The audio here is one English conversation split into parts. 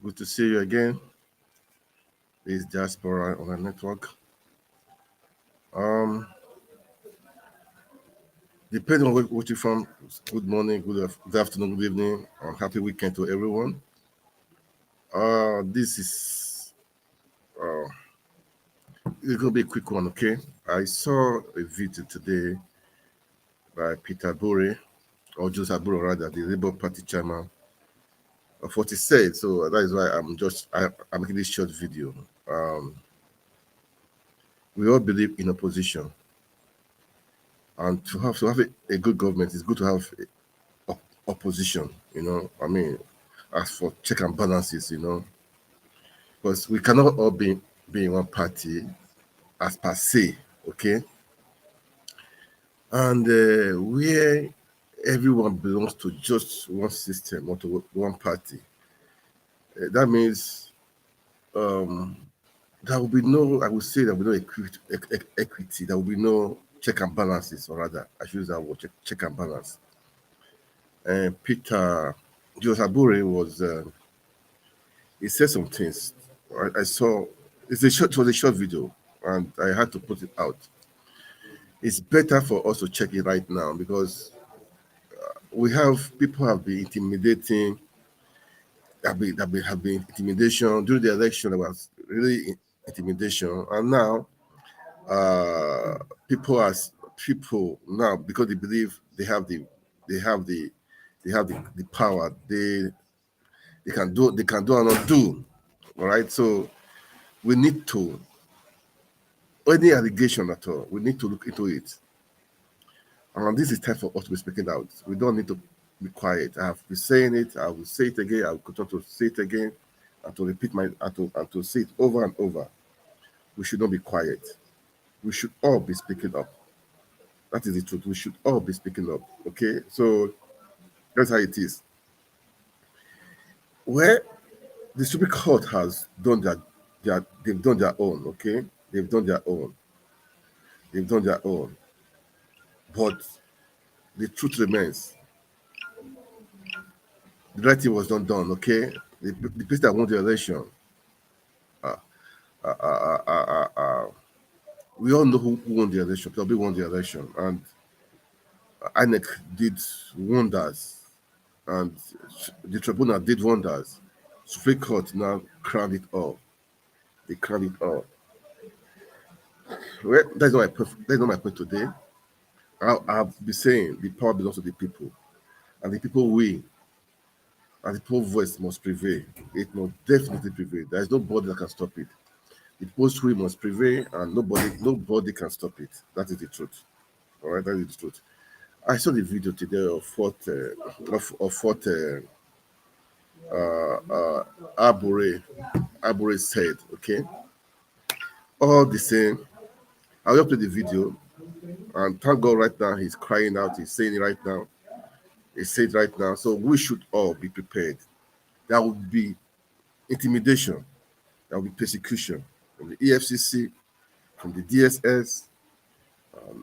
Good to see you again. This is Diaspora on the network. Um, Depending on where you're from, good morning, good afternoon, good evening, and happy weekend to everyone. This is it's gonna be a quick one, okay? I saw a video today by Peter Abure, or Julius Abure rather, the Labour Party chairman, of what he said. So that is why I'm making this short video. We all believe in opposition, and to have a good government, it's good to have opposition. I mean, as for check and balances, because we cannot all be in one party as per se, okay? And where everyone belongs to just one system or to one party, that means there will be no, I would say there will be no equity, there will be no check and balances, or rather, I should use that word, check and balance. Peter Julius Abure he said some things. I saw it was a short video, and I had to put it out. It's better for us to check it right now because people have been intimidating, have been intimidation during the election. There was really intimidation, and now uh, people now, because they believe they have the the power. They can do and not do. All right, so we need to, any allegation at all, we need to look into it. And this is time for us to be speaking out. We don't need to be quiet. I have been saying it. I will say it again. I will continue to say it again, and to repeat and to say it over and over. We should not be quiet. We should all be speaking up. That is the truth. We should all be speaking up. Okay, so that's how it is. Where the Supreme Court has done they've done their own. Okay, they've done their own. They've done their own. But the truth remains. The right thing was not done. Okay, the person that won the election. Uh, uh, uh, uh, uh, uh, we all know who won the election. Probably won the election, and INEC did wonders, and the tribunal did wonders. Supreme Court now crowned it all. They crowned it all. Well, that's not my point today. I'll be saying the power belongs to the people, and the people win, and the people's voice must prevail. It must definitely prevail. There is nobody that can stop it. The people's will must prevail, and nobody can stop it. That is the truth. All right, that is the truth. I saw the video today of what Abure said. Okay, all the same, I will play the video, and thank God right now he's crying out. He's saying it right now. He said right now. So we should all be prepared. There will be intimidation. There will be persecution from the EFCC, from the DSS.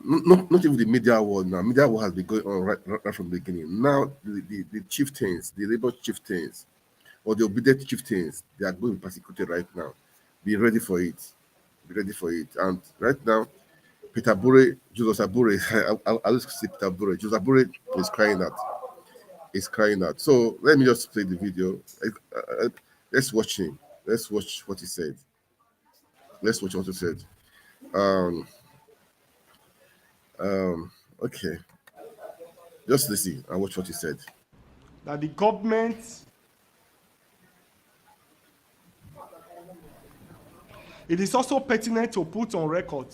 Not even the media world now. Media world has been going on right from the beginning. Now the chieftains, the labor chieftains, or the obedient chieftains, they are going to be persecuted right now. Be ready for it. Be ready for it. And right now, Peter Abure, Julius Abure, I just see Peter Abure. Julius Abure is crying out. He's crying out. So let me just play the video. Let's watch him. Let's watch what he said. Let's watch what he said. Um, okay. Just listen and watch what he said. That the government it is also pertinent to put on record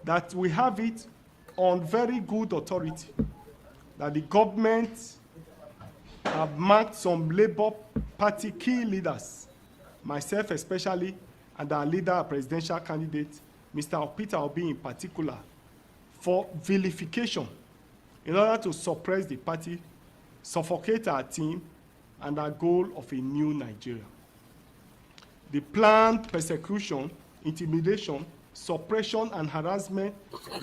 that we have it on very good authority that the government have marked some Labour Party key leaders, myself especially, and our leader, our presidential candidate, Mr. Peter Obi in particular, for vilification in order to suppress the party, suffocate our team, and our goal of a new Nigeria. The planned persecution, intimidation, suppression, and harassment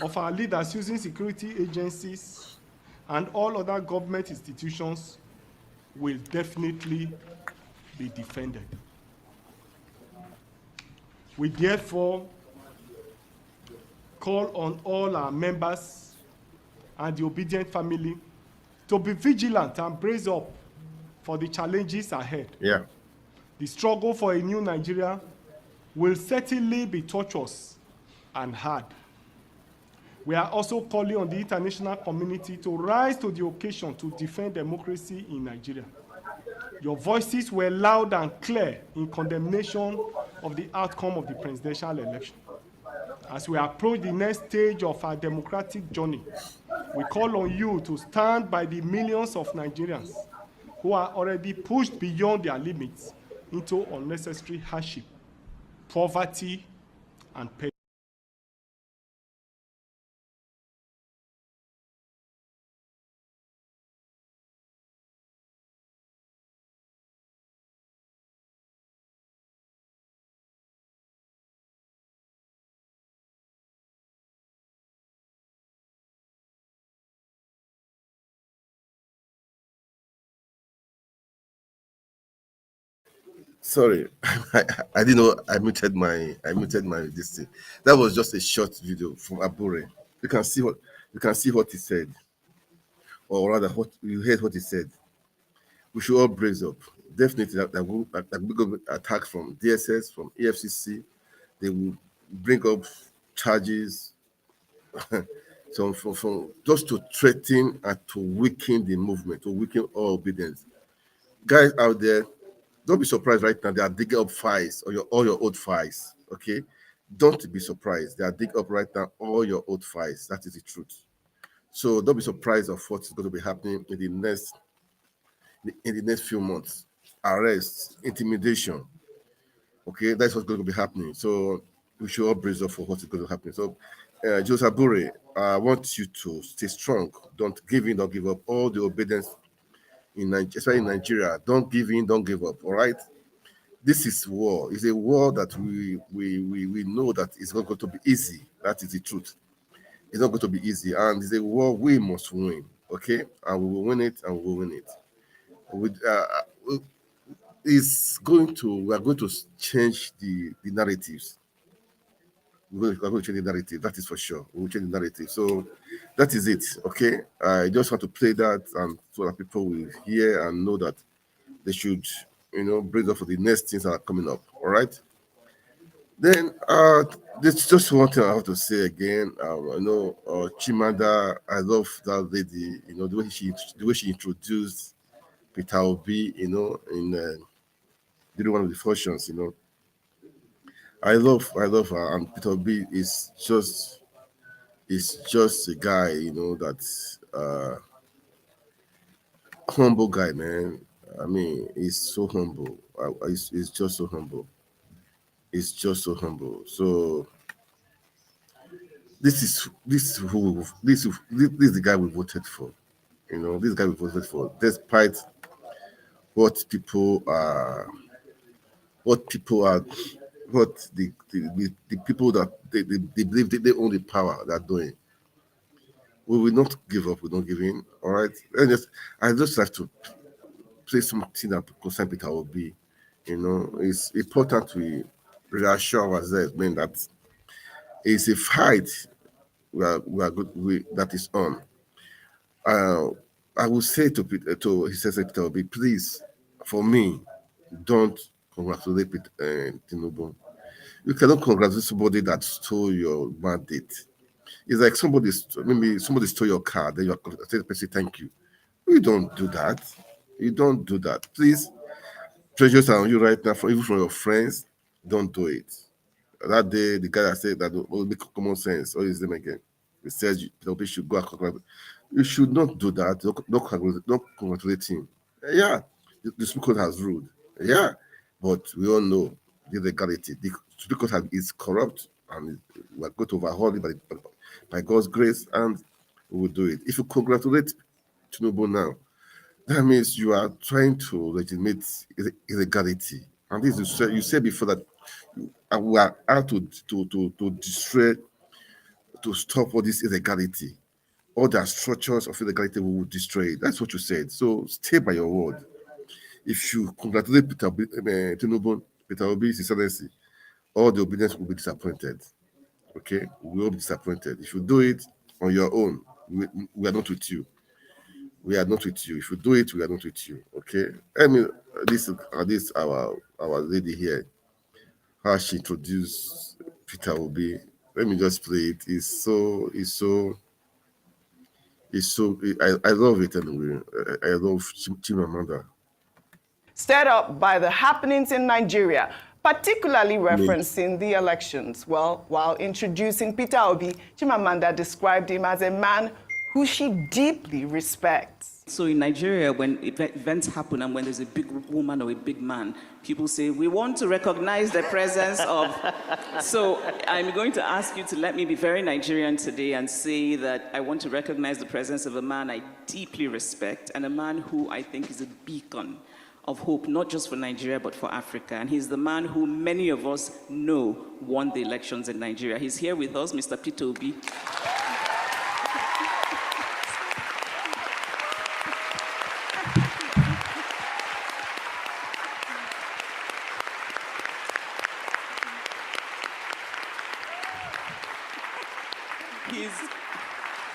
of our leaders using security agencies and all other government institutions will definitely be defended. We therefore call on all our members and the obedient family to be vigilant and brace up for the challenges ahead. Yeah. The struggle for a new Nigeria will certainly be tortuous and hard. We are also calling on the international community to rise to the occasion to defend democracy in Nigeria. Your voices were loud and clear in condemnation of the outcome of the presidential election. As we approach the next stage of our democratic journey, we call on you to stand by the millions of Nigerians who are already pushed beyond their limits into unnecessary hardship, poverty, and pain. Sorry, I didn't know I muted my this thing. That was just a short video from Abure. You can see what he said, or rather, what you heard what he said. We should all brace up. Definitely, that will attack from DSS, from EFCC. They will bring up charges, so from just to threaten and to weaken the movement, to weaken all obedience. Guys out there, don't be surprised right now. They are digging up files or all your old files. Okay, don't be surprised. They are digging up right now all your old files. That is the truth. So don't be surprised of what's going to be happening in the next few months. Arrests, intimidation. Okay, that's what's going to be happening. So we should all brace up for what's going to happen. So, Julius Abure, I want you to stay strong. Don't give in, don't give up. All the obedience in Nigeria, especially in Nigeria, don't give in, don't give up. All right. This is war. It's a war that we know that it's not going to be easy. That is the truth. It's not going to be easy, and it's a war we must win. Okay, and we will win it, and we will win it. With we are going to change the narratives. We're going to change the narrative. That is for sure. We will change the narrative. So that is it. Okay, I just want to play that, and so that people will hear and know that they should, brace up for the next things that are coming up. All right. Then there's just one thing I have to say again. Chimanda, I love that lady. The way she introduced Peter Obi. In during one of the functions. I love her, and Peter Obi is just a guy. That's humble guy, man. I mean, he's so humble. He's just so humble. He's just so humble. So this is the guy we voted for. This guy we voted for, despite what people are, what people are, what the people that they believe they own the power they're doing. We will not give up. We don't give in. All right. I just have to play something that concern Peter Obi. It's important we reassure ourselves, man, that it's a fight we are good that is on. Uh, I will say to his Peter Obi, please, for me, don't congratulate Tinubu. You cannot congratulate somebody that stole your mandate. It's like maybe somebody stole your car, then you are saying the person thank you. You don't do that. You don't do that. Please, pressures are on you right now, even from your friends. Don't do it. That day, the guy that said that will make common sense. What is his name again? He says Obi should go and congratulate. You should not do that. Don't congratulate him. Yeah, the Supreme Court has ruled. Yeah, but we all know the legality. The Supreme Court is corrupt, and we are going to overhaul it by God's grace, and we will do it. If you congratulate Tinubu now, that means you are trying to legitimate illegality. And this you said before that we are out to destroy, to stop all this illegality. All the structures of illegality we will destroy it. That's what you said. So stay by your word. If you congratulate Tinubu, Peter Obi, His Excellency, all the obedience will be disappointed. Okay, we will be disappointed. If you do it on your own, we are not with you. We are not with you. If you do it, we are not with you. Okay. I mean, this our lady here, how she introduced Peter Obi. Let me just play it. I love it anyway. I love Chimamanda. Stirred up by the happenings in Nigeria, particularly Please. referencing the elections. Well, while introducing Peter Obi, Chimamanda described him as a man who she deeply respects. So in Nigeria, when events happen and when there's a big woman or a big man, people say, we want to recognize the presence of... So I'm going to ask you to let me be very Nigerian today and say that I want to recognize the presence of a man I deeply respect and a man who I think is a beacon of hope, not just for Nigeria, but for Africa. And he's the man who many of us know won the elections in Nigeria. He's here with us, Mr. Peter Obi.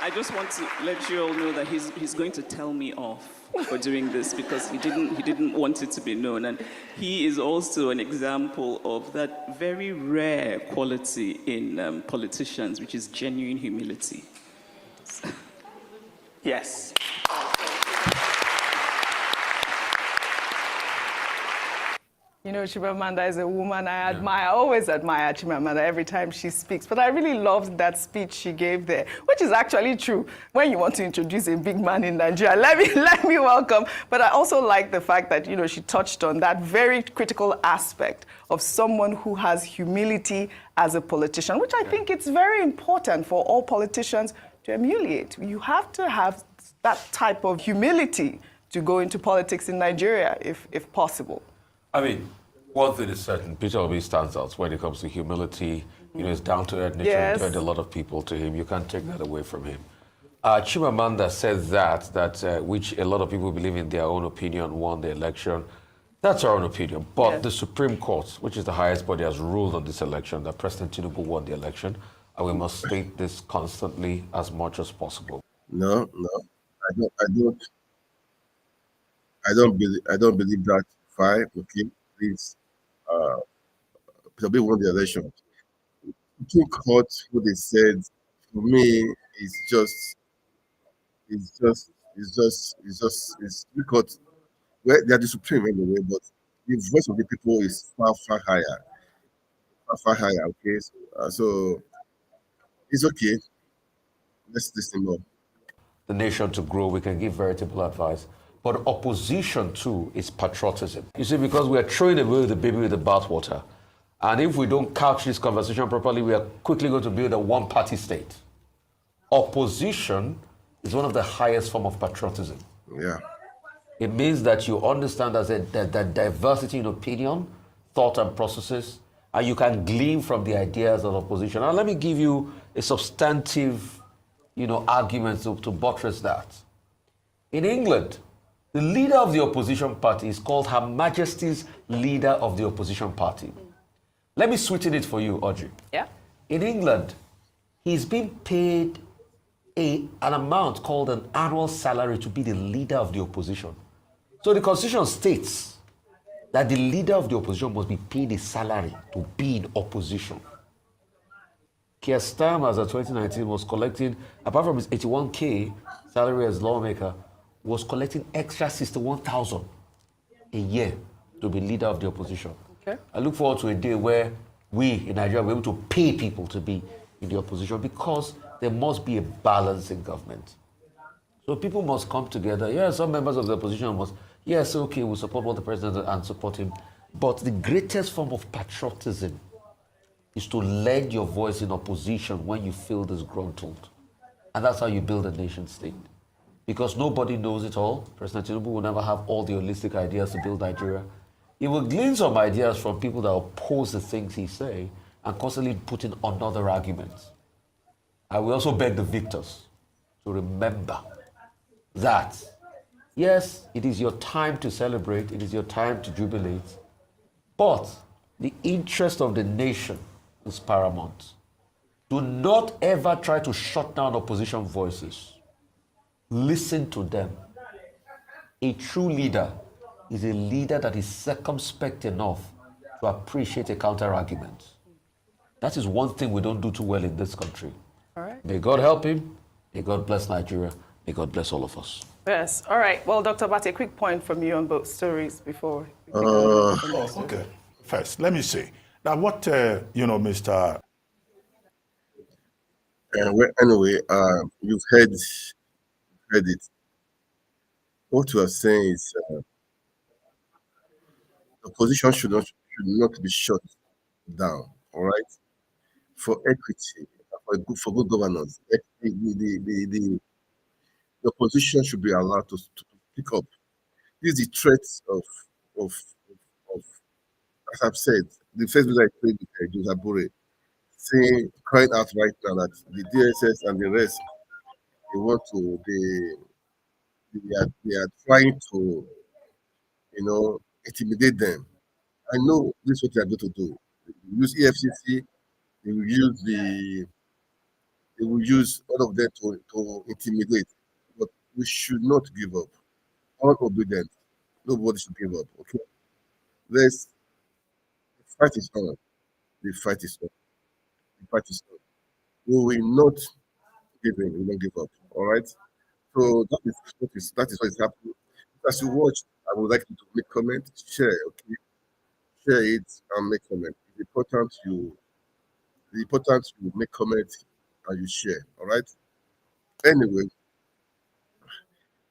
I just want to let you all know that he's going to tell me off for doing this because he didn't want it to be known. And he is also an example of that very rare quality in politicians, which is genuine humility. Yes. You know, Chimamanda is a woman I admire. I always admire Chimamanda every time she speaks. But I really loved that speech she gave there, which is actually true. When you want to introduce a big man in Nigeria, let me welcome. But I also like the fact that, you know, she touched on that very critical aspect of someone who has humility as a politician, which I think it's very important for all politicians to emulate. You have to have that type of humility to go into politics in Nigeria, if possible. I mean, one thing is certain, Peter Obi stands out when it comes to humility. You know, he's down to earth nature, Yes. and a lot of people to him. You can't take that away from him. Chimamanda says that which a lot of people believe in their own opinion won the election. That's our own opinion. But Yes. the Supreme Court, which is the highest body, has ruled on this election that President Tinubu won the election. And we must state this constantly as much as possible. No, I don't believe that. Fine, okay, please. Peter Obi won the election. Supreme Court, what they said, for me, it's Supreme Court. Well, they are the supreme anyway, but the voice of the people is far higher. Okay, so it's okay. Let's listen more. The nation to grow, we can give veritable advice. But opposition too is patriotism. You see, because we are throwing away the baby with the bathwater. And if we don't couch this conversation properly, we are quickly going to build a one-party state. Opposition is one of the highest form of patriotism. Yeah. It means that you understand that diversity in opinion, thought and processes, and you can glean from the ideas of opposition. Now let me give you a substantive, argument to buttress that. In England, the leader of the opposition party is called Her Majesty's Leader of the Opposition Party. Let me sweeten it for you, Audrey. Yeah. In England, he's being paid an amount called an annual salary to be the leader of the opposition. So the constitution states that the leader of the opposition must be paid a salary to be in opposition. Keir Starmer, as of 2019, was collecting, apart from his 81K salary as lawmaker, was collecting extra 61,000 a year to be leader of the opposition. Okay. I look forward to a day where we in Nigeria will be able to pay people to be in the opposition because there must be a balance in government. So people must come together. Yeah, some members of the opposition must, yes, okay, we'll support what the president and support him. But the greatest form of patriotism is to lend your voice in opposition when you feel disgruntled. And that's how you build a nation state. Because nobody knows it all. President Tinubu will never have all the holistic ideas to build Nigeria. He will glean some ideas from people that oppose the things he say and constantly put in another argument. I will also beg the victors to remember that, yes, it is your time to celebrate, it is your time to jubilate, but The interest of the nation is paramount. Do not ever try to shut down opposition voices. Listen to them. A true leader is a leader that is circumspect enough to appreciate a counter-argument. That is one thing we don't do too well in this country. All right. May God help him. May God bless Nigeria. May God bless all of us. Yes. All right. Well, Dr. Bat, a quick point from you on both stories before we take on the next story. Okay. First, let me say that what, Mr. Well, anyway, you've heard it. What you are saying is the opposition should not be shut down. All right, for equity, for good governance, the opposition should be allowed to speak up. This is the threat of, of as I've said, the first video I played with Julius Abure, saying, crying out right now that the DSS and the rest, they want to, they are trying to, intimidate them. I know this is what they are going to do. They will use EFCC, they will use all of them to intimidate. But we should not give up. All obedient. Nobody should give up. Okay. Let's the fight is on. The fight is on. The fight is on. We will not give in, we won't give up. All right. So that is what is happening. As you watch, I would like you to make comment, share, okay? Share it and make comment. It's important you make comment and you share. All right. Anyway,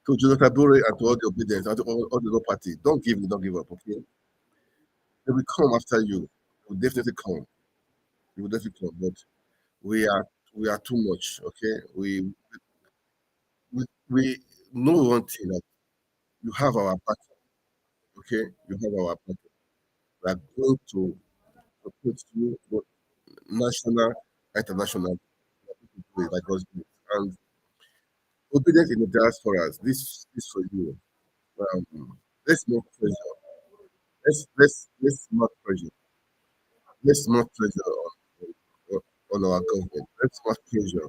to Julius Abure and to all the obedience and to all the other party, don't give up, okay? They will come after you. They will definitely come. They will definitely come. But we are too much, okay? We know one thing that you have our back, okay? You have our back. We are going to support you both national, international, like God's grace. And obedience in the diaspora, this is for you. Let's not pressure. Let's not pressure. Let's not pressure on our government. Let's not pressure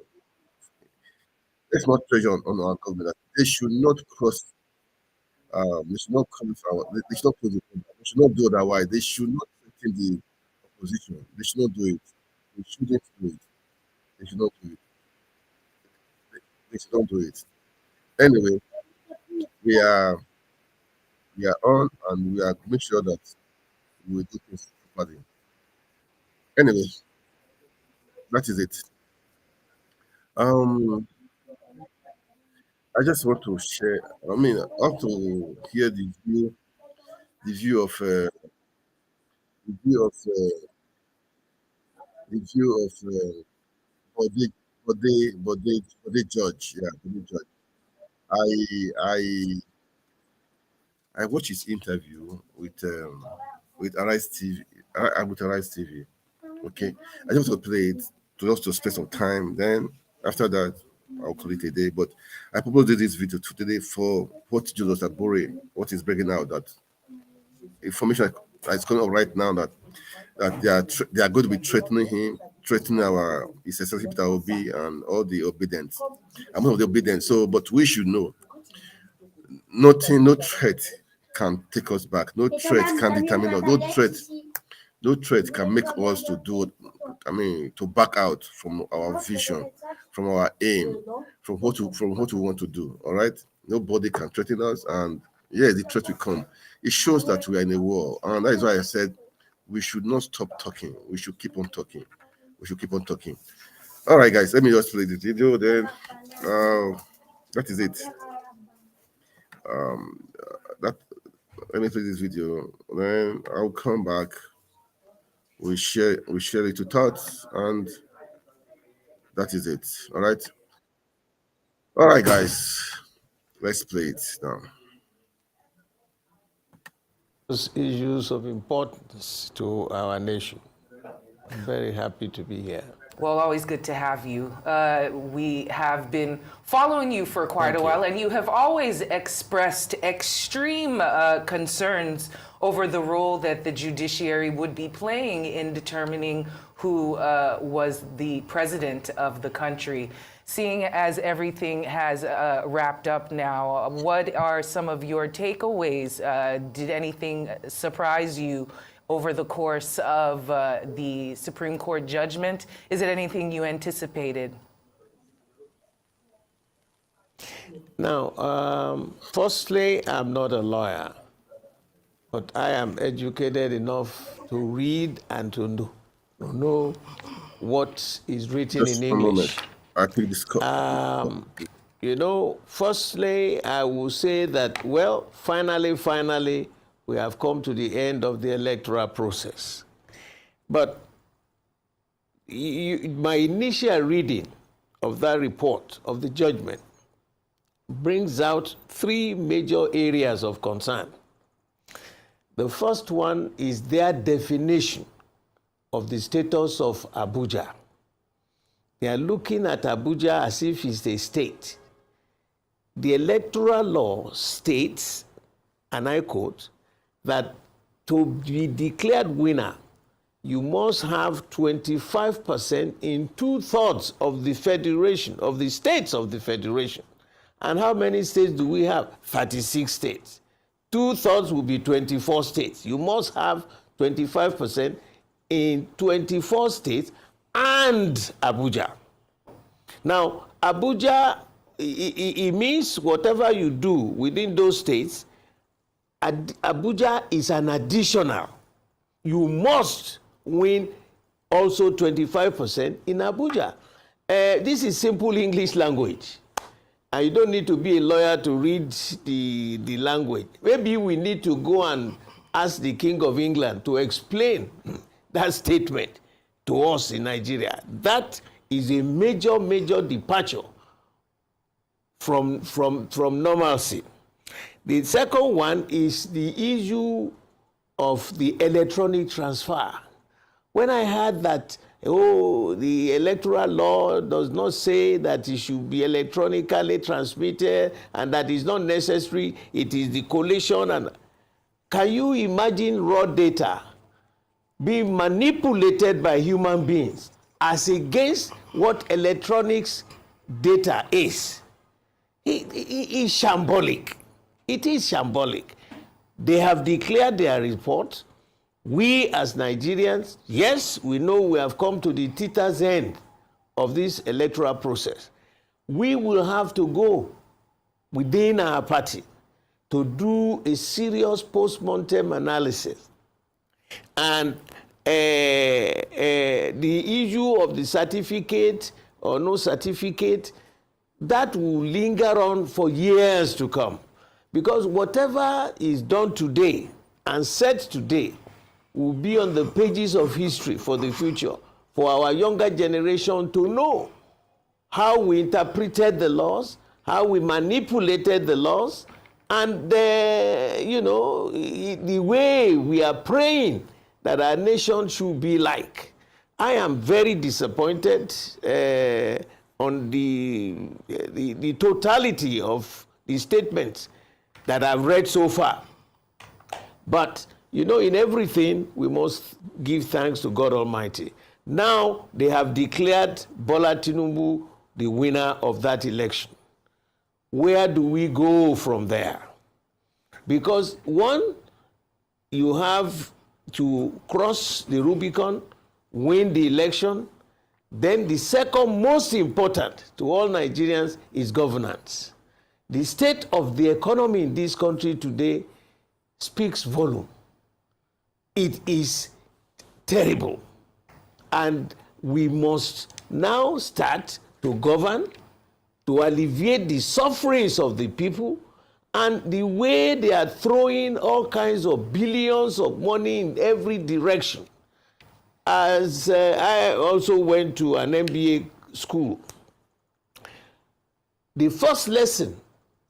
on our government. They should not cross. They should not cross They should not cross the border. They should not do otherwise. They should not threaten the opposition. They should not do it. They shouldn't do it. They should not do it. They should not do it. Anyway, we are on and we are make sure that we will do things properly. Anyway, that is it. Um, I just want to share. I mean, I want to hear the view of, the view of, the view of Bode Judge. Yeah, Bode Judge. I watched his interview with Arise TV. With Arise TV. Okay, I just want to play it to spend some time. Then after that, I'll call it a day. But I proposed this video today for what Julius Abure, what is breaking out, that information that's coming up right now that they are going to be threatening him, threatening his excellency Peter Obi and all the obedience. I'm one of the obedience. So, but we should know nothing, no threat can take us back. No threat can determine us. No threat can make us to do. To back out from our vision, from our aim, from what we want to do. All right. Nobody can threaten us, and yeah, the threat will come. It shows that we are in a war, and that is why I said we should not stop talking. We should keep on talking. All right, guys. Let me just play the video. Then, that is it. That Let me play this video. Then I'll come back. We share little thoughts, and that is it. All right, guys. Let's play it now. Issues of importance to our nation. I'm very happy to be here. Well, always good to have you. We have been following you for quite a while, and you have always expressed extreme concerns over the role that the judiciary would be playing in determining who was the president of the country. Seeing as everything has wrapped up now, what are some of your takeaways? Did anything surprise you over the course of the Supreme Court judgment? Is it anything you anticipated? Now, firstly, I'm not a lawyer, but I am educated enough to read and to know what is written Just in one moment. English. I think this call. You know, firstly, I will say that, well, finally, we have come to the end of the electoral process. But my initial reading of that report, of the judgment, brings out three major areas of concern. The first one is their definition of the status of Abuja. They are looking at Abuja as if it's a state. The electoral law states, and I quote, that to be declared winner, you must have 25% in 2/3 of the federation, of the states of the federation. And how many states do we have? 36 states. 2/3 will be 24 states. You must have 25% in 24 states and Abuja. Now, Abuja, it means whatever you do within those states, Abuja is an additional. You must win also 25% in Abuja. This is simple English language. And you don't need to be a lawyer to read the language. Maybe we need to go and ask the King of England to explain that statement to us in Nigeria. That is a major departure from normalcy. The second one is the issue of the electronic transfer. When I heard that, the electoral law does not say that it should be electronically transmitted and that is not necessary, it is the collation. And can you imagine raw data being manipulated by human beings as against what electronics data is? It is shambolic. It is shambolic. They have declared their report. We as Nigerians, yes, we know we have come to the teeter's end of this electoral process. We will have to go within our party to do a serious post-mortem analysis. And the issue of the certificate or no certificate, that will linger on for years to come. Because whatever is done today and said today will be on the pages of history for the future, for our younger generation to know how we interpreted the laws, how we manipulated the laws, and the way we are praying that our nation should be like. I am very disappointed on the totality of the statements that I've read so far. But, in everything, we must give thanks to God Almighty. Now, they have declared Bola Tinubu the winner of that election. Where do we go from there? Because one, you have to cross the Rubicon, win the election. Then the second most important to all Nigerians is governance. The state of the economy in this country today speaks volume. It is terrible. And we must now start to govern, to alleviate the sufferings of the people, and the way they are throwing all kinds of billions of money in every direction. As I also went to an MBA school, the first lesson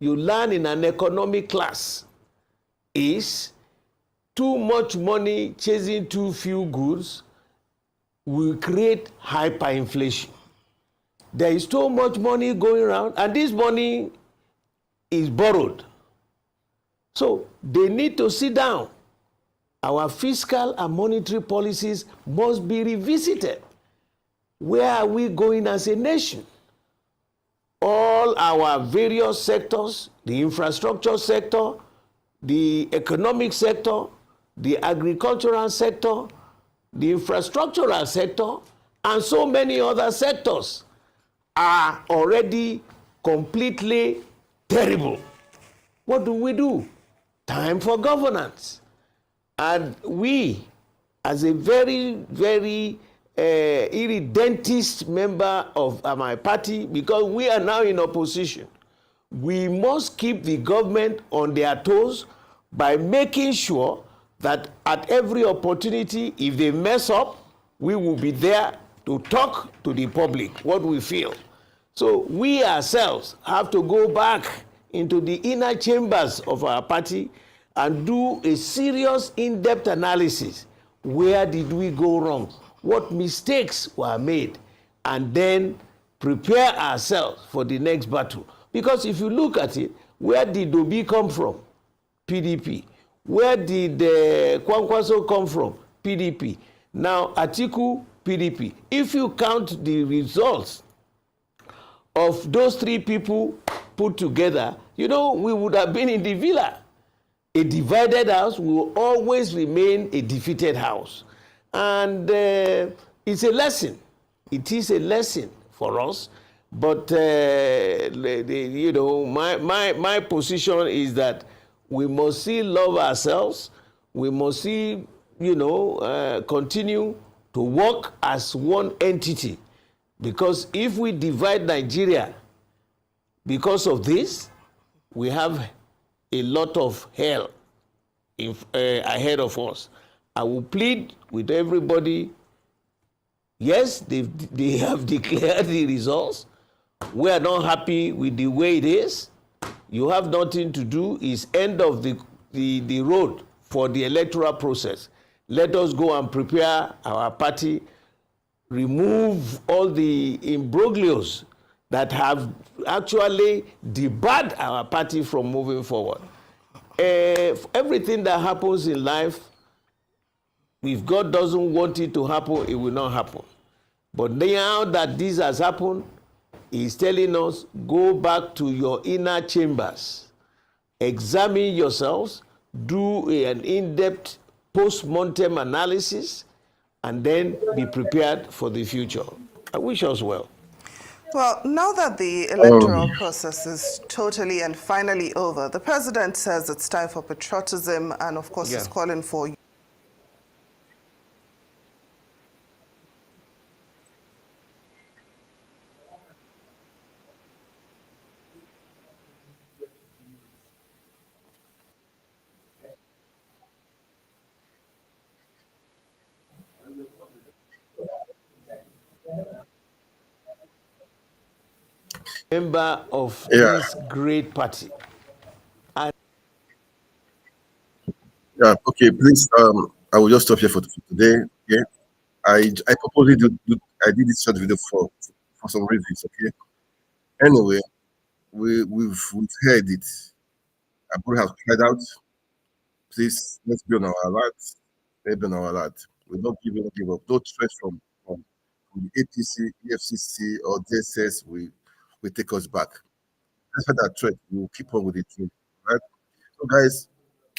you learn in an economic class is too much money chasing too few goods will create hyperinflation. There is so much money going around, and this money is borrowed. So they need to sit down. Our fiscal and monetary policies must be revisited. Where are we going as a nation? All our various sectors, the infrastructure sector, the economic sector, the agricultural sector, the infrastructural sector, and so many other sectors are already completely terrible. What do? Time for governance. And we, as a very, very irredentist member of my party, because we are now in opposition, we must keep the government on their toes by making sure that at every opportunity, if they mess up, we will be there to talk to the public what we feel. So we ourselves have to go back into the inner chambers of our party and do a serious in-depth analysis. Where did we go wrong? What mistakes were made? And then prepare ourselves for the next battle. Because if you look at it, where did Obi come from? PDP. Where did Kwankwaso come from? PDP. Now Atiku, PDP. If you count the results of those three people put together, you know, we would have been in the villa. A divided house will always remain a defeated house. And it's a lesson. It is a lesson for us. But, you know, my position is that we must still love ourselves. We must still, you know, continue to work as one entity. Because if we divide Nigeria because of this, we have a lot of hell ahead of us. I will plead with everybody. Yes, they have declared the results. We are not happy with the way it is. You have nothing to do. It's end of the road for the electoral process. Let us go and prepare our party, remove all the imbroglios that have actually debarred our party from moving forward. Everything that happens in life, if God doesn't want it to happen, it will not happen. But now that this has happened, He's telling us, go back to your inner chambers, examine yourselves, do an in-depth post-mortem analysis, and then be prepared for the future. I wish us well. Well, now that the electoral process is totally and finally over, the president says it's time for patriotism and, of course, is calling for member of this great party. Yeah, okay, please, I will just stop here for today. Okay, I purposely I did this short video for some reasons. Okay, anyway, we've heard it. Abure has tried out. Please, let's be on our alert. Let's be on our alert. We don't give up. No threat from the APC, EFCC, or DSS will take us back. Despite that threat, we will keep on with the dream. Right? So, guys,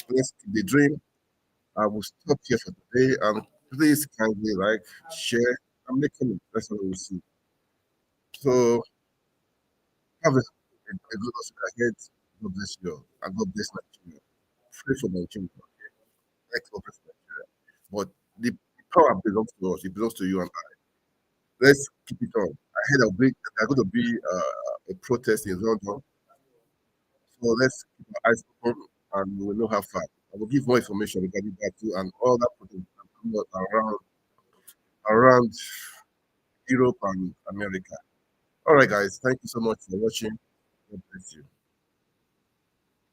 let's keep the dream. I will stop here for today, and please kindly like, share, and make comments. That's what we will see. So, have a good week ahead. God bless you all, and God bless Nigeria. Pray for Nigeria. Okay? Thank God for Nigeria. But the power belongs to us. It belongs to you and I. Let's keep it on. I heard there's going to be a protest in London. So let's keep our eyes open and we will know how far. I will give more information regarding that too and all that protest around Europe and America. All right, guys. Thank you so much for watching. God bless you.